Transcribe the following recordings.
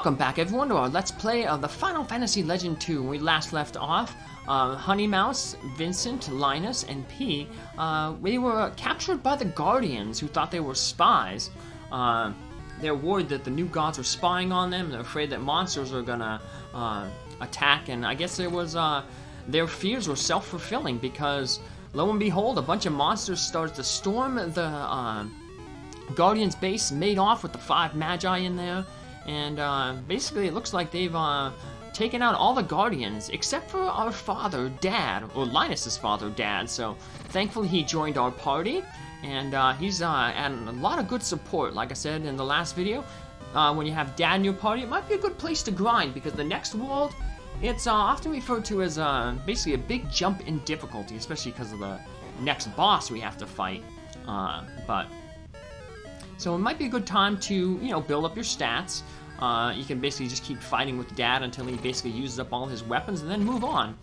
Welcome back everyone to our Let's Play of the Final Fantasy Legend 2. When we last left off, Honey Mouse, Vincent, Linus, and P, they were captured by the Guardians who thought they were spies. They're worried that the new gods are spying on them. They're afraid that monsters are gonna attack, and I guess it was their fears were self-fulfilling because lo and behold, a bunch of monsters started to storm the Guardians' base, made off with the 5 magi in there. And basically it looks like they've taken out all the Guardians except for our father, Dad, or Linus's father, Dad. So thankfully he joined our party, and he's adding a lot of good support. Like I said in the last video, when you have Dad in your party, it might be a good place to grind because the next world, it's often referred to as basically a big jump in difficulty, especially because of the next boss we have to fight. So it might be a good time to, build up your stats. You can basically just keep fighting with Dad until he basically uses up all his weapons and then move on.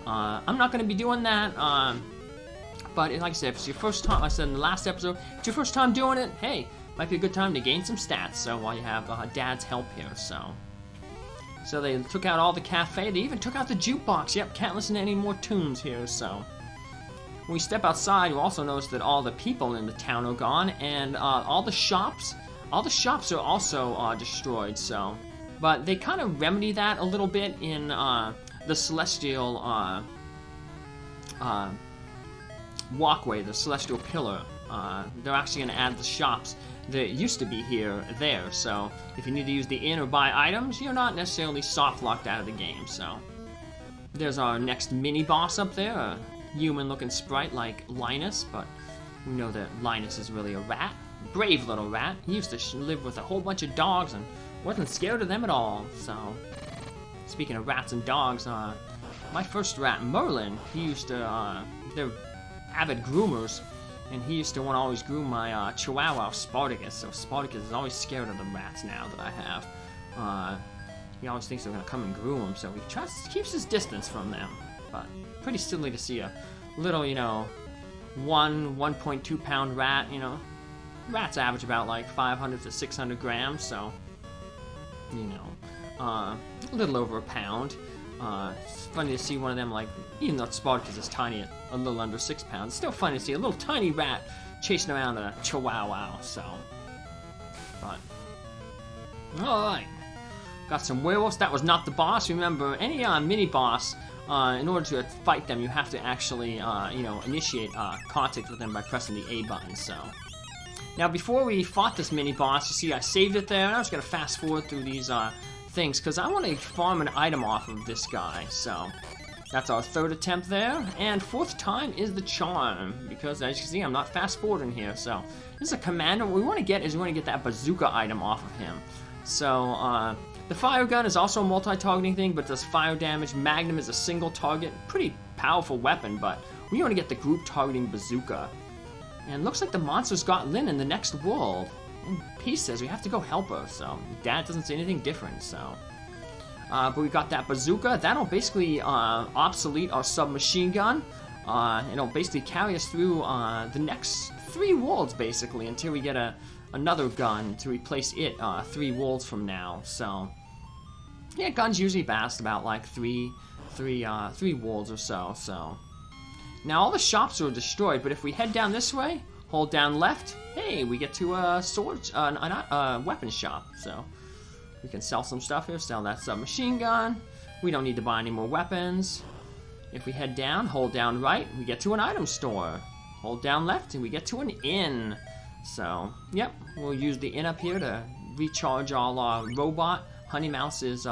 I'm not going to be doing that, but like I said, if it's your first time, like I said in the last episode, if it's your first time doing it, hey, might be a good time to gain some stats, so while you have Dad's help here, So they took out all the cafe, they even took out the jukebox. Yep, can't listen to any more tunes here, so. When we step outside, you also notice that all the people in the town are gone, and all the shops are also destroyed, so. But they kind of remedy that a little bit in the Celestial walkway, the Celestial Pillar. They're actually going to add the shops that used to be there, so if you need to use the inn or buy items, you're not necessarily soft-locked out of the game, so. There's our next mini-boss up there, a human-looking sprite like Linus, but we know that Linus is really a rat. Brave little rat. He used to live with a whole bunch of dogs and wasn't scared of them at all, so. Speaking of rats and dogs, my first rat, Merlin, he used to, they're avid groomers, and he used to want to always groom my Chihuahua, Spartacus, so Spartacus is always scared of the rats now that I have. He always thinks they're going to come and groom him, so he keeps his distance from them. But pretty silly to see a little, 1.2 pound rat, Rats average about like 500 to 600 grams, so, a little over a pound. It's funny to see one of them, like, even though Spartacus is tiny, a little under 6 pounds, it's still funny to see a little tiny rat chasing around a Chihuahua, so. But, alright. Got some werewolves. That was not the boss. Remember, any mini-boss, in order to fight them, you have to actually, initiate contact with them by pressing the A button, so. Now, before we fought this mini-boss, you see I saved it there, and I was going to fast-forward through these things, because I want to farm an item off of this guy, so. That's our 3rd attempt there, and 4th time is the charm, because as you can see, I'm not fast-forwarding here, so. This is a commander. What we want to get is we want to get that bazooka item off of him. So, the fire gun is also a multi-targeting thing, but does fire damage. Magnum is a single target. Pretty powerful weapon, but we want to get the group targeting bazooka. And looks like the monster's got Lynn in the next world. And P says we have to go help her, so Dad doesn't say anything different, so. But we got that bazooka. That'll basically obsolete our submachine gun. It'll basically carry us through the next 3 worlds, basically, until we get another gun to replace it 3 worlds from now, so. Yeah, guns usually last about like 3 worlds or so. Now all the shops are destroyed, but if we head down this way, hold down left, hey, we get to a weapon shop. So we can sell some stuff here, sell that submachine gun. We don't need to buy any more weapons. If we head down, hold down right, we get to an item store. Hold down left, and we get to an inn. So, yep, we'll use the inn up here to recharge all our robot, Honey Mouse's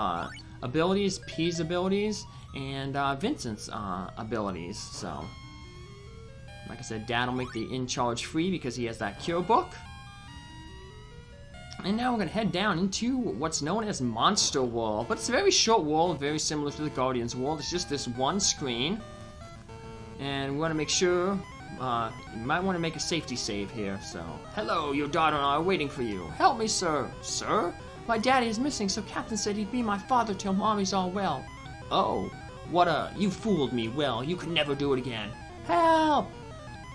abilities, P's abilities, and Vincent's abilities, so. Like I said, Dad will make the inn charge free because he has that cure book. And now we're going to head down into what's known as Monster World. But it's a very short world, very similar to the Guardians world. It's just this one screen. And we want to make sure, you might want to make a safety save here, so. Hello, your daughter and I are waiting for you. Help me, sir. Sir? My daddy is missing, so Captain said he'd be my father till Mommy's all well. Oh, you fooled me. Well, you could never do it again. Help!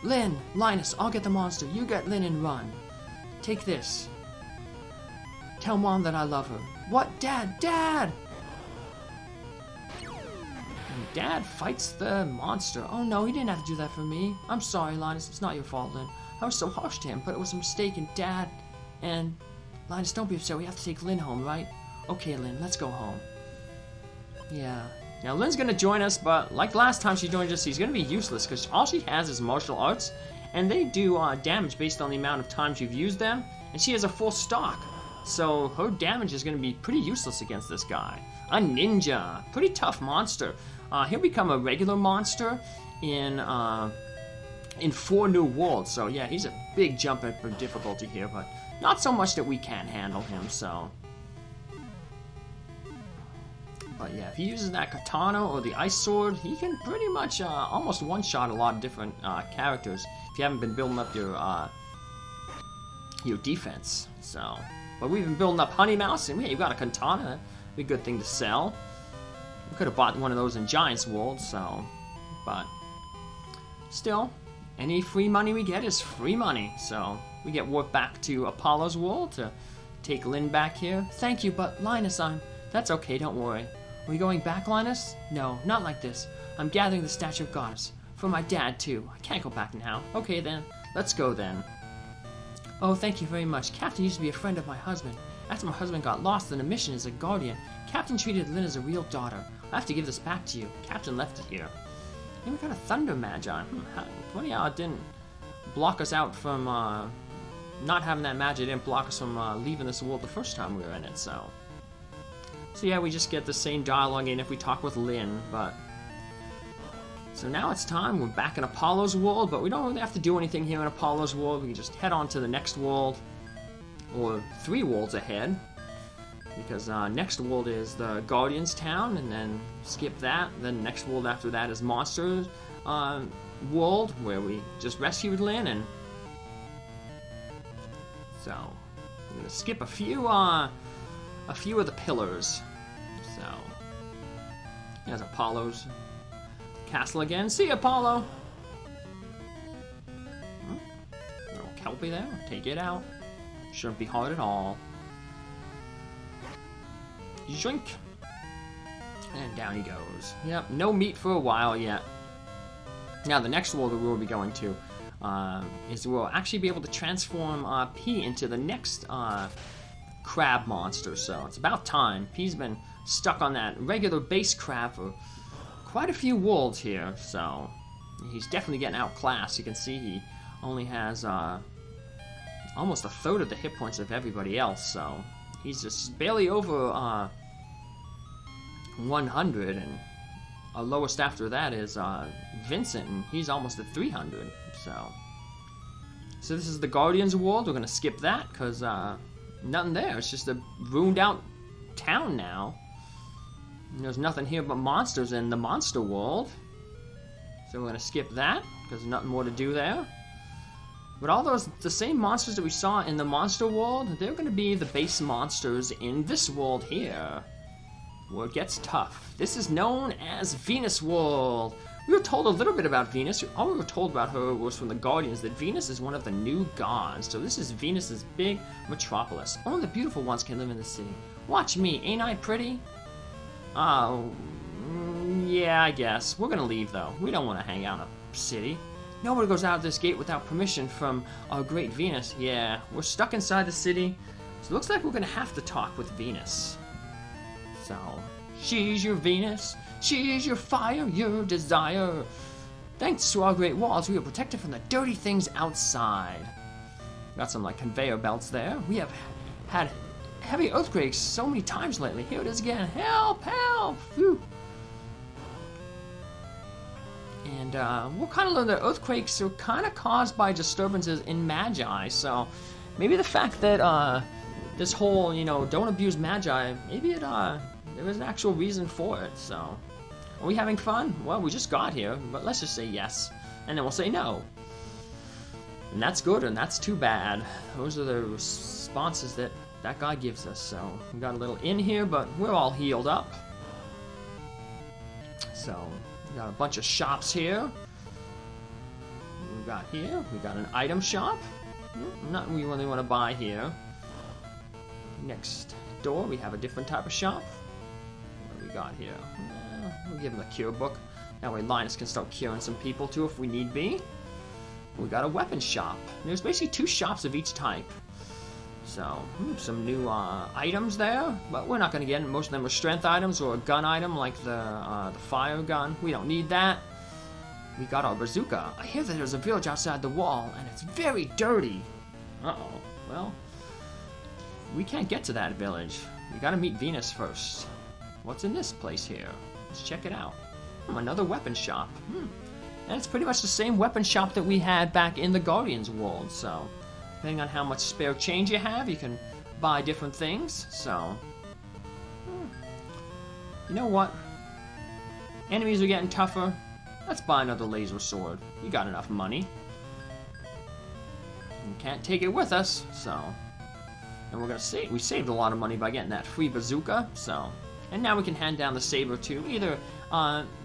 Lynn, Linus, I'll get the monster. You get Lynn and run. Take this. Tell Mom that I love her. What? Dad! Dad! And Dad fights the monster. Oh no, he didn't have to do that for me. I'm sorry, Linus. It's not your fault, Lynn. I was so harsh to him, but it was a mistake, and Dad... And... Linus, don't be upset. We have to take Lynn home, right? Okay, Lynn, let's go home. Yeah. Now, Lynn's gonna join us, but like last time she joined us, she's gonna be useless, because all she has is martial arts, and they do damage based on the amount of times you've used them, and she has a full stock. So her damage is gonna be pretty useless against this guy. A ninja. Pretty tough monster. He'll become a regular monster in 4 new worlds, so yeah, he's a big jump up for difficulty here, but not so much that we can't handle him, so... But yeah, if he uses that katana or the ice sword, he can pretty much almost one-shot a lot of different characters if you haven't been building up your defense. So, but we've been building up Honey Mouse, and yeah, you've got a katana. That'd be a good thing to sell. We could have bought one of those in Giant's World, so... But... Still, any free money we get is free money, so... We get warped back to Apollo's world to take Lynn back here. Thank you, but Linus, That's okay, don't worry. Are we going back, Linus? No, not like this. I'm gathering the statue of goddess. For my dad, too. I can't go back now. Okay, then. Let's go, then. Oh, thank you very much. Captain used to be a friend of my husband. After my husband got lost in a mission as a guardian, Captain treated Lynn as a real daughter. I have to give this back to you. Captain left it here. And we got a thunder magi. Funny how it didn't block us out from, not having that magi didn't block us from leaving this world the first time we were in it, so... So yeah, we just get the same dialogue in if we talk with Lynn, but... So now it's time, we're back in Apollo's world, but we don't really have to do anything here in Apollo's world. We can just head on to the next world, or 3 worlds ahead, because next world is the Guardian's Town, and then skip that. Then the next world after that is Monsters world, where we just rescued Lynn, and... So, I'm gonna skip a few of the pillars. So, there's Apollo's castle again. See you, Apollo! Little Kelpie there. Take it out. Shouldn't be hard at all. Yoink! And down he goes. Yep, no meat for a while yet. Now, the next world that we'll be going to is we'll actually be able to transform P into the next crab monster, so it's about time. P's been stuck on that regular base crab for quite a few worlds here, so he's definitely getting outclassed. You can see he only has almost a third of the hit points of everybody else, so he's just barely over 100, and our lowest after that is Vincent, and he's almost at 300, so this is the Guardian's world. We're gonna skip that, because nothing there. It's just a ruined out town now. And there's nothing here but monsters in the monster world. So we're gonna skip that, because there's nothing more to do there. But all the same monsters that we saw in the monster world, they're gonna be the base monsters in this world here, where it gets tough. This is known as Venus World. We were told a little bit about Venus. All we were told about her was from the Guardians, that Venus is one of the new gods. So this is Venus's big metropolis. Only the beautiful ones can live in the city. Watch me, ain't I pretty? Oh, yeah, I guess. We're gonna leave, though. We don't want to hang out in a city. Nobody goes out of this gate without permission from our great Venus. Yeah, we're stuck inside the city. So it looks like we're gonna have to talk with Venus. So, she's your Venus. She's your fire, your desire. Thanks to our great walls, we are protected from the dirty things outside. Got some, like, conveyor belts there. We have had heavy earthquakes so many times lately. Here it is again. Help, help! Phew. And we'll kind of learn that earthquakes are kind of caused by disturbances in magi. So maybe the fact that this whole, don't abuse magi, maybe there was an actual reason for it. So are we having fun? Well, we just got here, but let's just say yes, and then we'll say no. And that's good, and that's too bad. Those are the responses that guy gives us. So we got a little in here, but we're all healed up. So we got a bunch of shops here. We got an item shop. Nothing we really want to buy here. Next door, we have a different type of shop. What do we got here? We'll give him a cure book. That way Linus can start curing some people too if we need be. We got a weapon shop. There's basically 2 shops of each type. So, some new items there, but we're not going to get in. Most of them are strength items or a gun item like the fire gun. We don't need that. We got our bazooka. I hear that there's a village outside the wall, and it's very dirty. Uh-oh. Well, we can't get to that village. We got to meet Venus first. What's in this place here? Let's check it out. Another weapon shop. And it's pretty much the same weapon shop that we had back in the Guardians world, so depending on how much spare change you have, you can buy different things, so you know what? Enemies are getting tougher. Let's buy another laser sword. We got enough money. We can't take it with us, so and we're gonna save. We saved a lot of money by getting that free bazooka, so and now we can hand down the saber to either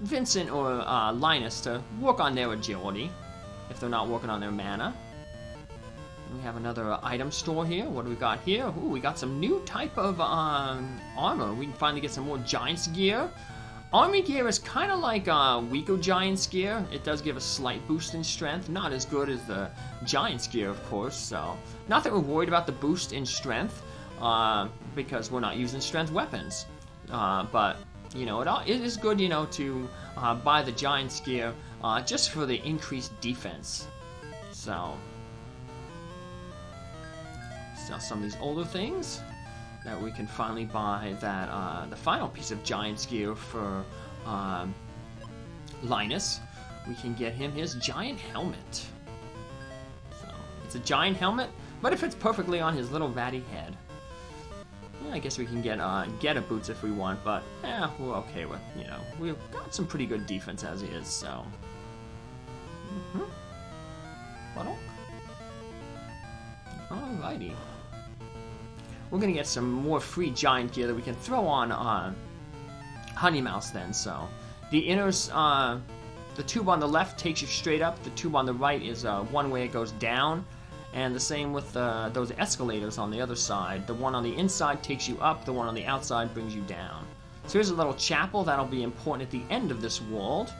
Vincent or Linus to work on their agility if they're not working on their mana. We have another item store here. What do we got here? Ooh, we got some new type of armor. We can finally get some more Giants gear. Army gear is kind of like weaker Giants gear. It does give a slight boost in strength. Not as good as the Giants gear, of course. So, not that we're worried about the boost in strength because we're not using strength weapons. But, you know, it is good, you know, to buy the Giants gear just for the increased defense. So, sell some of these older things that we can finally buy that the final piece of Giants gear for Linus. We can get him his giant helmet. So it's a giant helmet, but it fits perfectly on his little ratty head. Yeah, I guess we can get a boots if we want, but yeah, we're okay with, you know, we've got some pretty good defense as is, so. Alrighty. We're gonna get some more free giant gear that we can throw on Honey Mouse then. So the inners, the tube on the left takes you straight up. The tube on the right is one way it goes down, and the same with those escalators on the other side. The one on the inside takes you up. The one on the outside brings you down. So here's a little chapel that'll be important at the end of this world.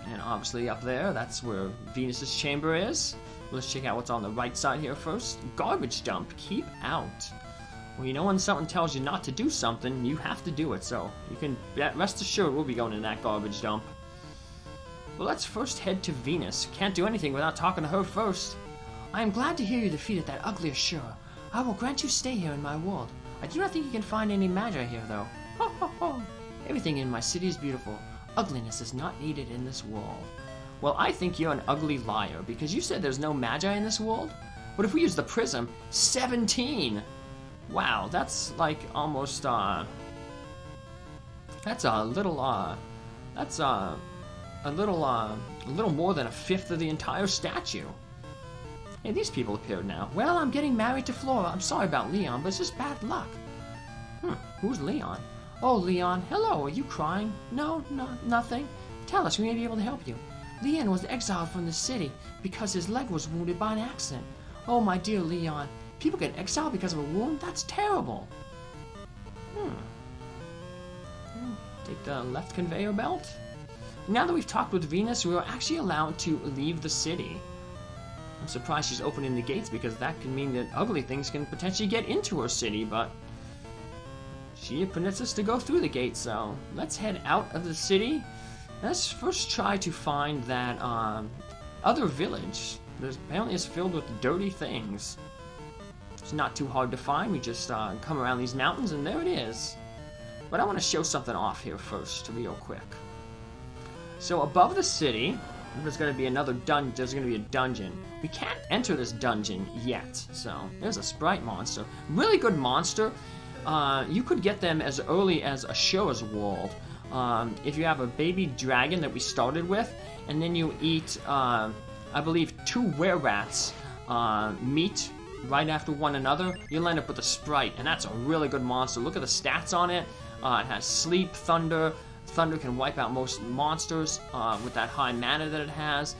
And obviously up there, that's where Venus's chamber is. Let's check out what's on the right side here first. Garbage dump. Keep out. Well, you know when something tells you not to do something, you have to do it. So you can rest assured we'll be going in that garbage dump. Well, let's first head to Venus. Can't do anything without talking to her first. I am glad to hear you defeated that ugly Ashura. I will grant you stay here in my world. I do not think you can find any magi here, though. Ho, ho, ho. Everything in my city is beautiful. Ugliness is not needed in this world. Well, I think you're an ugly liar, because you said there's no magi in this world. But if we use the prism, 17! Wow, that's like almost, that's a little more than a fifth of the entire statue. Hey, these people appeared now. Well, I'm getting married to Flora. I'm sorry about Leon, but it's just bad luck. Who's Leon? Oh, Leon, hello, are you crying? No, nothing. Tell us, we may be able to help you. Leon was exiled from the city because his leg was wounded by an accident. Oh, my dear Leon, people get exiled because of a wound? That's terrible. Take the left conveyor belt. Now that we've talked with Venus, we are actually allowed to leave the city. I'm surprised she's opening the gates, because that can mean that ugly things can potentially get into her city, but she permits us to go through the gate, so let's head out of the city. Let's first try to find that other village. Apparently it's filled with dirty things. It's not too hard to find. We just come around these mountains and there it is. But I want to show something off here first, real quick. So above the city, there's going to be another dungeon. There's going to be a dungeon. We can't enter this dungeon yet. So there's a sprite monster. Really good monster. You could get them as early as Ashura's world. If you have a baby dragon that we started with, and then you eat, I believe, 2 were-rats meat right after one another, you'll end up with a sprite, and that's a really good monster. Look at the stats on it. It has sleep, thunder. Thunder can wipe out most monsters with that high mana that it has.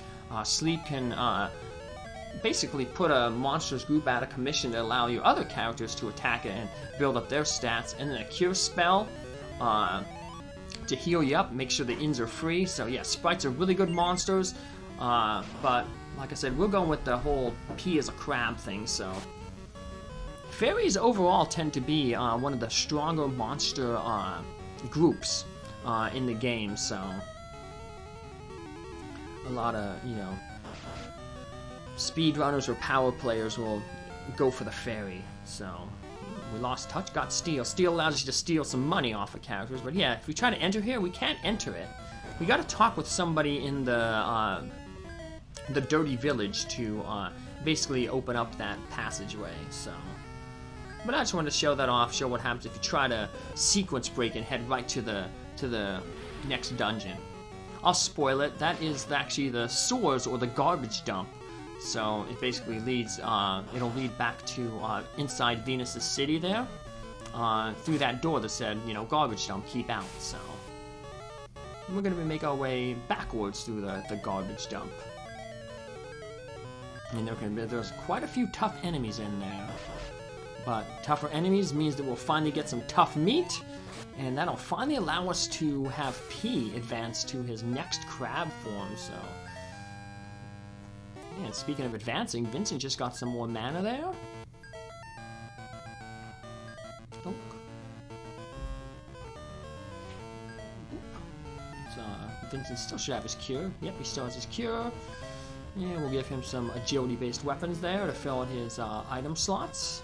Sleep can basically put a monsters group out of commission to allow your other characters to attack it and build up their stats, and then a cure spell to heal you up, make sure the inns are free. So yeah, sprites are really good monsters, but like I said, we're going with the whole P as a crab thing. So fairies overall tend to be one of the stronger monster groups in the game, so a lot of, you know, speedrunners or power players will go for the fairy. So we lost touch, got steal. Steal allows you to steal some money off of characters, but yeah, if we try to enter here, we can't enter it. We got to talk with somebody in the dirty village to basically open up that passageway. So, but I just wanted to show that off, show what happens if you try to sequence break and head right to the next dungeon. I'll spoil it. That is actually the sewers or the garbage dump. So it basically leads, it'll lead back to inside Venus' city there, through that door that said, you know, garbage dump, keep out. So we're going to make our way backwards through the garbage dump. And there's quite a few tough enemies in there. But tougher enemies means that we'll finally get some tough meat, and that'll finally allow us to have P advance to his next crab form, so... And speaking of advancing, Vincent just got some more mana there. Oh. So, Vincent still should have his cure. Yep, he still has his cure. Yeah, we'll give him some agility-based weapons there to fill out his item slots.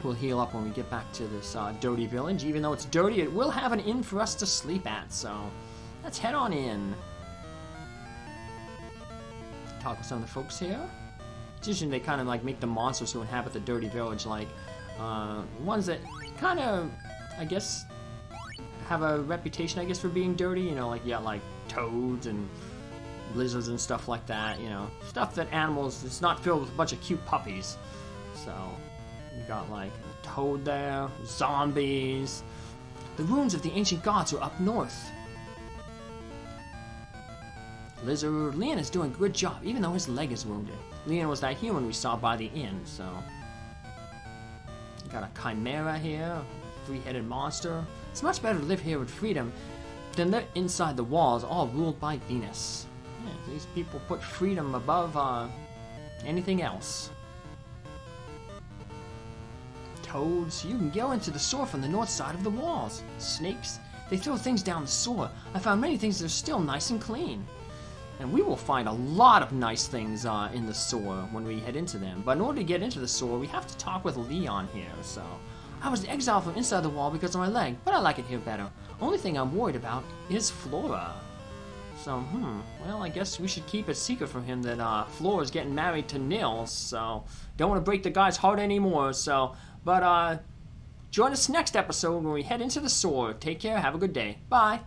We'll heal up when we get back to this dirty village. Even though it's dirty, it will have an inn for us to sleep at, so let's head on in. Talk with some of the folks here. It's usually they kind of like make the monsters who inhabit the dirty village like ones that kind of, I guess, have a reputation, I guess, for being dirty. You know, like, yeah, like toads and lizards and stuff like that. You know, stuff that animals, it's not filled with a bunch of cute puppies. So you got like a toad there, zombies. The ruins of the ancient gods are up north. Lizard, Lynn is doing a good job, even though his leg is wounded. Lynn was that human we saw by the inn, so... Got a chimera here, three-headed monster. It's much better to live here with freedom than live inside the walls, all ruled by Venus. Yeah, these people put freedom above anything else. Toads, you can go into the sewer from the north side of the walls. Snakes, they throw things down the sewer. I found many things that are still nice and clean. And we will find a lot of nice things in the sewer when we head into them. But in order to get into the sewer, we have to talk with Leon here, so... I was exiled from inside the wall because of my leg, but I like it here better. Only thing I'm worried about is Flora. So, well, I guess we should keep it secret from him that Flora's getting married to Nils, so... Don't want to break the guy's heart anymore, so... But, join us next episode when we head into the sewer. Take care, have a good day. Bye!